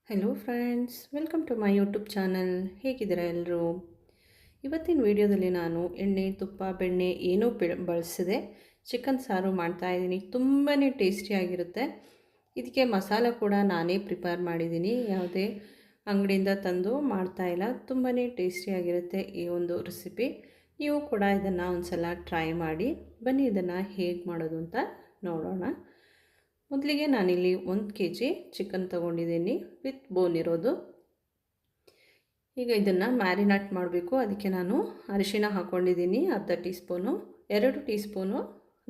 Hello friends, welcome to my YouTube channel. ಹೇಗಿದ್ದೀರಾ ಎಲ್ಲರೂ? ಇವತ್ತಿನ ವಿಡಿಯೋದಲ್ಲಿ ನಾನು ಎಣ್ಣೆ, ತುಪ್ಪ, ಬೆಣ್ಣೆ ಏನೂ ಬಳಸದೆ ಚಿಕನ್ ಸಾರು ಮಾಡ್ತಾಯಿದ್ದೀನಿ. ತುಂಬಾ ಟೇಸ್ಟಿಯಾಗಿರುತ್ತೆ. ಇದಕ್ಕೆ ಮಸಾಲ ಕೂಡ ನಾನೇ ಪ್ರಿಪೇರ್ ಮಾಡಿದ್ದೀನಿ, ಯಾವುದೇ ಅಂಗಡಿಯಿಂದ ತಂದು ಮಾಡ್ತಾಯಿಲ್ಲ. ತುಂಬಾ ಟೇಸ್ಟಿಯಾಗಿರುತ್ತೆ ಈ ಒಂದು ರೆಸಿಪಿ. ನೀವು ಕೂಡ ಇದನ್ನು ಒಂದು ಸಲ ಟ್ರೈ ಮಾಡಿ. ಬನ್ನಿ ಇದನ್ನು ಹೇಗೆ ಮಾಡೋದು ಅಂತ ನೋಡೋಣ. ಮೊದಲಿಗೆ ನಾನಿಲ್ಲಿ 1 kg ಚಿಕನ್ ತೊಗೊಂಡಿದ್ದೀನಿ ವಿತ್ ಬೋನ್ ಇರೋದು. ಈಗ ಇದನ್ನು ಮ್ಯಾರಿನೇಟ್ ಮಾಡಬೇಕು. ಅದಕ್ಕೆ ನಾನು ಅರಿಶಿಣ ಹಾಕ್ಕೊಂಡಿದ್ದೀನಿ ಅರ್ಧ ಟೀ ಸ್ಪೂನು, 2 ಟೀ ಸ್ಪೂನು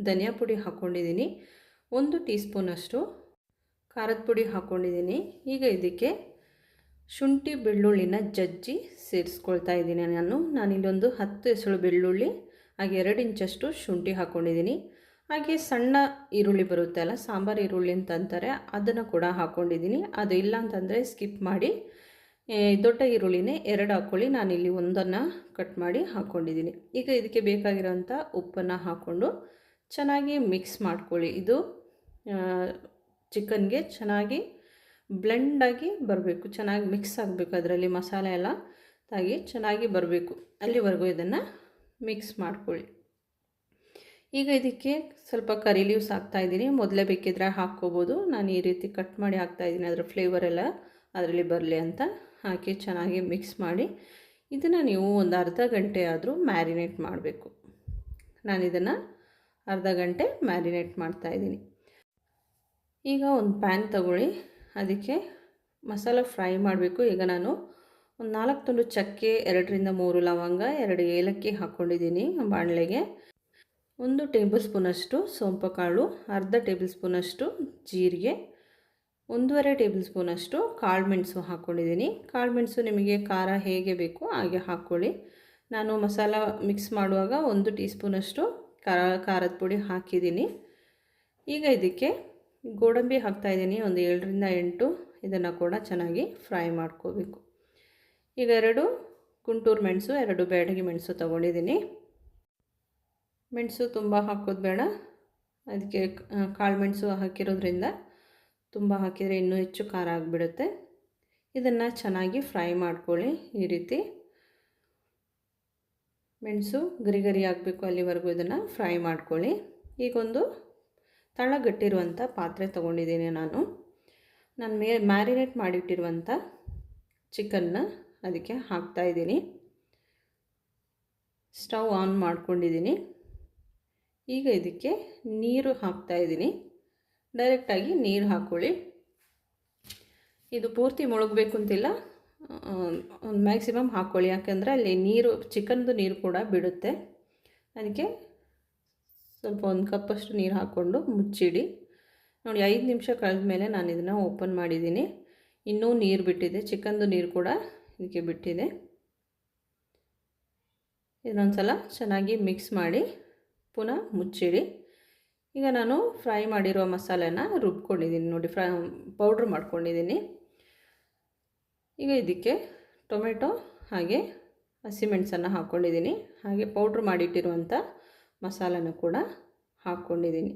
ಧನಿಯಾ ಪುಡಿ ಹಾಕ್ಕೊಂಡಿದ್ದೀನಿ, 1 ಟೀ ಸ್ಪೂನಷ್ಟು ಖಾರದ ಪುಡಿ ಹಾಕ್ಕೊಂಡಿದ್ದೀನಿ. ಈಗ ಇದಕ್ಕೆ ಶುಂಠಿ ಬೆಳ್ಳುಳ್ಳಿನ ಜಜ್ಜಿ ಸೇರಿಸ್ಕೊಳ್ತಾ ಇದ್ದೀನಿ. ನಾನಿಲ್ಲಿ ಒಂದು 10 ಎಸಳು ಬೆಳ್ಳುಳ್ಳಿ ಹಾಗೆ 2 ಇಂಚಷ್ಟು ಶುಂಠಿ ಹಾಕ್ಕೊಂಡಿದ್ದೀನಿ. ಹಾಗೆ ಸಣ್ಣ ಈರುಳ್ಳಿ ಬರುತ್ತೆ ಅಲ್ಲ, ಸಾಂಬಾರು ಈರುಳ್ಳಿ ಅಂತ ಅಂತಾರೆ, ಅದನ್ನು ಕೂಡ ಹಾಕ್ಕೊಂಡಿದ್ದೀನಿ. ಅದು ಇಲ್ಲ ಅಂತಂದರೆ ಸ್ಕಿಪ್ ಮಾಡಿ. ದೊಡ್ಡ ಈರುಳ್ಳಿನೇ 2 ಹಾಕ್ಕೊಳ್ಳಿ. ನಾನಿಲ್ಲಿ ಒಂದನ್ನು ಕಟ್ ಮಾಡಿ ಹಾಕ್ಕೊಂಡಿದ್ದೀನಿ. ಈಗ ಇದಕ್ಕೆ ಬೇಕಾಗಿರೋಂಥ ಉಪ್ಪನ್ನು ಹಾಕ್ಕೊಂಡು ಚೆನ್ನಾಗಿ ಮಿಕ್ಸ್ ಮಾಡ್ಕೊಳ್ಳಿ. ಇದು ಚಿಕನ್ಗೆ ಚೆನ್ನಾಗಿ ಬ್ಲೆಂಡಾಗಿ ಬರಬೇಕು, ಚೆನ್ನಾಗಿ ಮಿಕ್ಸ್ ಆಗಬೇಕು. ಅದರಲ್ಲಿ ಮಸಾಲೆ ಎಲ್ಲ ತಾಗಿ ಚೆನ್ನಾಗಿ ಬರಬೇಕು. ಅಲ್ಲಿವರೆಗೂ ಇದನ್ನು ಮಿಕ್ಸ್ ಮಾಡ್ಕೊಳ್ಳಿ. ಈಗ ಇದಕ್ಕೆ ಸ್ವಲ್ಪ ಕರಿ ಲೀವ್ಸ್ ಹಾಕ್ತಾಯಿದ್ದೀನಿ. ಮೊದಲೇ ಬೇಕಿದ್ರೆ ಹಾಕ್ಕೋಬೋದು. ನಾನು ಈ ರೀತಿ ಕಟ್ ಮಾಡಿ ಹಾಕ್ತಾಯಿದ್ದೀನಿ, ಅದರ ಫ್ಲೇವರ್ ಎಲ್ಲ ಅದರಲ್ಲಿ ಬರಲಿ ಅಂತ ಹಾಕಿ ಚೆನ್ನಾಗಿ ಮಿಕ್ಸ್ ಮಾಡಿ ಇದನ್ನು ನೀವು ಒಂದು ಅರ್ಧ ಗಂಟೆ ಆದರೂ ಮ್ಯಾರಿನೇಟ್ ಮಾಡಬೇಕು. ನಾನಿದನ್ನು ಅರ್ಧ ಗಂಟೆ ಮ್ಯಾರಿನೇಟ್ ಮಾಡ್ತಾಯಿದ್ದೀನಿ. ಈಗ ಒಂದು ಪ್ಯಾನ್ ತಗೊಳ್ಳಿ, ಅದಕ್ಕೆ ಮಸಾಲ ಫ್ರೈ ಮಾಡಬೇಕು. ಈಗ ನಾನು ಒಂದು 4 ತುಂಡು ಚಕ್ಕೆ, 2ರಿಂದ 3 ಲವಂಗ, 2 ಏಲಕ್ಕಿ ಹಾಕ್ಕೊಂಡಿದ್ದೀನಿ ಬಾಣಲೆಗೆ. 1 ಟೇಬಲ್ ಸ್ಪೂನಷ್ಟು ಸೋಂಪು ಕಾಳು, ಅರ್ಧ ಟೇಬಲ್ ಸ್ಪೂನಷ್ಟು ಜೀರಿಗೆ, 1.5 ಟೇಬಲ್ ಸ್ಪೂನಷ್ಟು ಕಾಳುಮೆಣಸು ಹಾಕ್ಕೊಂಡಿದ್ದೀನಿ. ಕಾಳುಮೆಣಸು ನಿಮಗೆ ಖಾರ ಹೇಗೆ ಬೇಕು ಹಾಗೆ ಹಾಕ್ಕೊಳ್ಳಿ. ನಾನು ಮಸಾಲ ಮಿಕ್ಸ್ ಮಾಡುವಾಗ 1 ಟೀ ಸ್ಪೂನಷ್ಟು ಖಾರದ ಪುಡಿ ಹಾಕಿದ್ದೀನಿ. ಈಗ ಇದಕ್ಕೆ ಗೋಡಂಬಿ ಹಾಕ್ತಾಯಿದ್ದೀನಿ, ಒಂದು 7ರಿಂದ 8. ಇದನ್ನು ಕೂಡ ಚೆನ್ನಾಗಿ ಫ್ರೈ ಮಾಡ್ಕೋಬೇಕು. ಈಗ 2 ಗುಂಟೂರು ಮೆಣಸು, 2 ಬ್ಯಾಡಗಿ ಮೆಣಸು ತೊಗೊಂಡಿದ್ದೀನಿ. ಮೆಣಸು ತುಂಬ ಹಾಕೋದು ಬೇಡ, ಅದಕ್ಕೆ ಕಾಳುಮೆಣಸು ಹಾಕಿರೋದ್ರಿಂದ ತುಂಬ ಹಾಕಿದರೆ ಇನ್ನೂ ಹೆಚ್ಚು ಖಾರ ಆಗಿಬಿಡುತ್ತೆ. ಇದನ್ನು ಚೆನ್ನಾಗಿ ಫ್ರೈ ಮಾಡ್ಕೊಳ್ಳಿ. ಈ ರೀತಿ ಮೆಣಸು ಗರಿ ಗರಿ ಆಗಬೇಕು, ಅಲ್ಲಿವರೆಗೂ ಇದನ್ನು ಫ್ರೈ ಮಾಡ್ಕೊಳ್ಳಿ. ಈಗೊಂದು ತಳಗಟ್ಟಿರುವಂಥ ಪಾತ್ರೆ ತೊಗೊಂಡಿದ್ದೀನಿ. ನಾನು ಮ್ಯಾರಿನೇಟ್ ಮಾಡಿಟ್ಟಿರುವಂಥ ಚಿಕನ್ನ ಅದಕ್ಕೆ ಹಾಕ್ತಾಯಿದ್ದೀನಿ. ಸ್ಟವ್ ಆನ್ ಮಾಡ್ಕೊಂಡಿದ್ದೀನಿ. ಈಗ ಇದಕ್ಕೆ ನೀರು ಹಾಕ್ತಾಯಿದ್ದೀನಿ. ಡೈರೆಕ್ಟಾಗಿ ನೀರು ಹಾಕ್ಕೊಳ್ಳಿ. ಇದು ಪೂರ್ತಿ ಮುಳುಗಬೇಕು ಅಂತಿಲ್ಲ, ಒಂದು ಮ್ಯಾಕ್ಸಿಮಮ್ ಹಾಕ್ಕೊಳ್ಳಿ. ಯಾಕೆಂದರೆ ಅಲ್ಲಿ ನೀರು, ಚಿಕನ್ದು ನೀರು ಕೂಡ ಬಿಡುತ್ತೆ. ಅದಕ್ಕೆ ಸ್ವಲ್ಪ 1 ಕಪ್ಪಷ್ಟು ನೀರು ಹಾಕ್ಕೊಂಡು ಮುಚ್ಚಿಡಿ. ನೋಡಿ, 5 ನಿಮಿಷ ಕಳೆದ ಮೇಲೆ ನಾನು ಇದನ್ನು ಓಪನ್ ಮಾಡಿದ್ದೀನಿ. ಇನ್ನೂ ನೀರು ಬಿಟ್ಟಿದೆ, ಚಿಕನ್ದು ನೀರು ಕೂಡ ಇದಕ್ಕೆ ಬಿಟ್ಟಿದೆ. ಇದನ್ನೊಂದು ಸಲ ಚೆನ್ನಾಗಿ ಮಿಕ್ಸ್ ಮಾಡಿ ಪುನಃ ಮುಚ್ಚಿಡಿ. ಈಗ ನಾನು ಫ್ರೈ ಮಾಡಿರೋ ಮಸಾಲೆನ ರುಬ್ಕೊಂಡಿದ್ದೀನಿ, ನೋಡಿ ಪೌಡ್ರ್ ಮಾಡ್ಕೊಂಡಿದ್ದೀನಿ. ಈಗ ಇದಕ್ಕೆ ಟೊಮೆಟೊ ಹಾಗೆ ಹಸಿಮೆಣಸನ್ನು ಹಾಕ್ಕೊಂಡಿದ್ದೀನಿ. ಹಾಗೆ ಪೌಡ್ರ್ ಮಾಡಿಟ್ಟಿರುವಂಥ ಮಸಾಲನೂ ಕೂಡ ಹಾಕ್ಕೊಂಡಿದ್ದೀನಿ.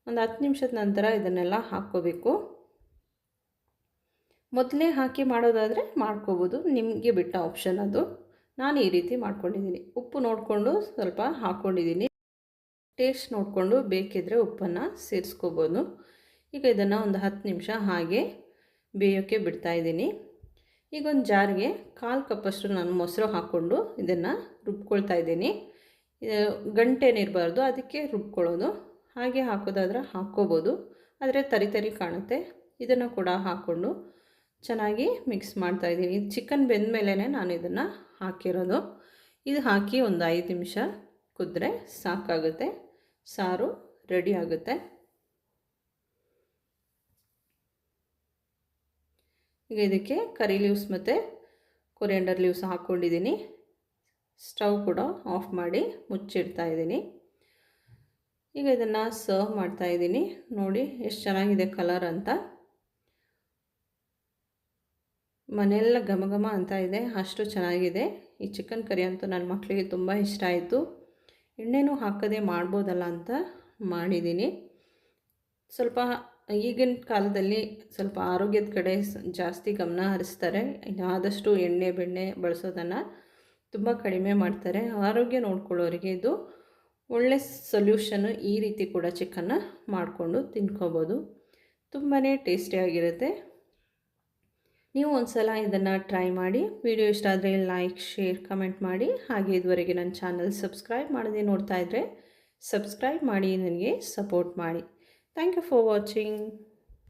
ಒಂದು 10 ನಿಮಿಷದ ನಂತರ ಇದನ್ನೆಲ್ಲ ಹಾಕ್ಕೋಬೇಕು. ಮೊದಲೇ ಹಾಕಿ ಮಾಡೋದಾದರೆ ಮಾಡ್ಕೋಬೋದು, ನಿಮಗೆ ಬಿಟ್ಟ ಆಪ್ಷನ್ ಅದು. ನಾನು ಈ ರೀತಿ ಮಾಡ್ಕೊಂಡಿದ್ದೀನಿ. ಉಪ್ಪು ನೋಡಿಕೊಂಡು ಸ್ವಲ್ಪ ಹಾಕ್ಕೊಂಡಿದ್ದೀನಿ. ಟೇಸ್ಟ್ ನೋಡಿಕೊಂಡು ಬೇಕಿದ್ದರೆ ಉಪ್ಪನ್ನು ಸೇರಿಸ್ಕೋಬೋದು. ಈಗ ಇದನ್ನು ಒಂದು 10 ನಿಮಿಷ ಹಾಗೆ ಬೇಯೋಕ್ಕೆ ಬಿಡ್ತಾಯಿದ್ದೀನಿ. ಈಗ ಒಂದು ಜಾರಿಗೆ 1/4 ಕಪ್ಪಷ್ಟು ನಾನು ಮೊಸರು ಹಾಕ್ಕೊಂಡು ಇದನ್ನು ರುಬ್ಕೊಳ್ತಾ ಇದ್ದೀನಿ. ಗಂಟೇನಿರಬಾರ್ದು, ಅದಕ್ಕೆ ರುಬ್ಕೊಳ್ಳೋದು. ಹಾಗೆ ಹಾಕೋದಾದ್ರೆ ಹಾಕ್ಕೋಬೋದು, ಆದರೆ ತರಿ ತರಿ ಕಾಣುತ್ತೆ. ಇದನ್ನು ಕೂಡ ಹಾಕ್ಕೊಂಡು ಚೆನ್ನಾಗಿ ಮಿಕ್ಸ್ ಮಾಡ್ತಾಯಿದ್ದೀನಿ. ಚಿಕನ್ ಬೆಂದ ಮೇಲೇ ನಾನು ಇದನ್ನು ಹಾಕಿರೋದು. ಇದು ಹಾಕಿ ಒಂದು 5 ನಿಮಿಷ ಕುದ್ರೆ ಸಾಕಾಗುತ್ತೆ, ಸಾರು ರೆಡಿ ಆಗುತ್ತೆ. ಈಗ ಇದಕ್ಕೆ ಕರಿ ಲೀವ್ಸ್ ಮತ್ತು ಕೊರಿಯಾಂಡರ್ ಲೀವ್ಸ್ ಹಾಕ್ಕೊಂಡಿದ್ದೀನಿ. ಸ್ಟವ್ ಕೂಡ ಆಫ್ ಮಾಡಿ ಮುಚ್ಚಿಡ್ತಾ ಇದ್ದೀನಿ. ಈಗ ಇದನ್ನು ಸರ್ವ್ ಮಾಡ್ತಾಯಿದ್ದೀನಿ. ನೋಡಿ ಎಷ್ಟು ಚೆನ್ನಾಗಿದೆ ಕಲರ್ ಅಂತ. ಮನೆಯೆಲ್ಲ ಘಮ ಘಮ ಅಂತ ಇದೆ, ಅಷ್ಟು ಚೆನ್ನಾಗಿದೆ ಈ ಚಿಕನ್ ಕರಿ ಅಂತೂ. ನನ್ನ ಮಕ್ಕಳಿಗೆ ತುಂಬ ಇಷ್ಟ ಆಯಿತು. ಎಣ್ಣೆನೂ ಹಾಕದೆ ಮಾಡ್ಬೋದಲ್ಲ ಅಂತ ಮಾಡಿದ್ದೀನಿ. ಸ್ವಲ್ಪ ಈಗಿನ ಕಾಲದಲ್ಲಿ ಸ್ವಲ್ಪ ಆರೋಗ್ಯದ ಕಡೆ ಜಾಸ್ತಿ ಗಮನ ಹರಿಸ್ತಾರೆ. ಆದಷ್ಟು ಎಣ್ಣೆ ಬೆಣ್ಣೆ ಬಳಸೋದನ್ನು ತುಂಬ ಕಡಿಮೆ ಮಾಡ್ತಾರೆ. ಆರೋಗ್ಯ ನೋಡ್ಕೊಳ್ಳೋರಿಗೆ ಇದು ಒಳ್ಳೆ ಸೊಲ್ಯೂಷನ್ನು. ಈ ರೀತಿ ಕೂಡ ಚಿಕನ್ನ ಮಾಡಿಕೊಂಡು ತಿನ್ಕೋಬೋದು. ತುಂಬಾ ಟೇಸ್ಟಿಯಾಗಿರುತ್ತೆ. ನೀವು ಒಂದು ಸಲ ಇದನ್ನು ಟ್ರೈ ಮಾಡಿ. ವಿಡಿಯೋ ಇಷ್ಟ ಆದರೆ ಲೈಕ್, ಶೇರ್, ಕಮೆಂಟ್ ಮಾಡಿ. ಹಾಗೆ ಇದುವರೆಗೆ ನನ್ನ ಚಾನಲ್ ಸಬ್ಸ್ಕ್ರೈಬ್ ಮಾಡದೆ ನೋಡ್ತಾ ಇದ್ದರೆ ಸಬ್ಸ್ಕ್ರೈಬ್ ಮಾಡಿ, ನನಗೆ ಸಪೋರ್ಟ್ ಮಾಡಿ. Thank you for watching.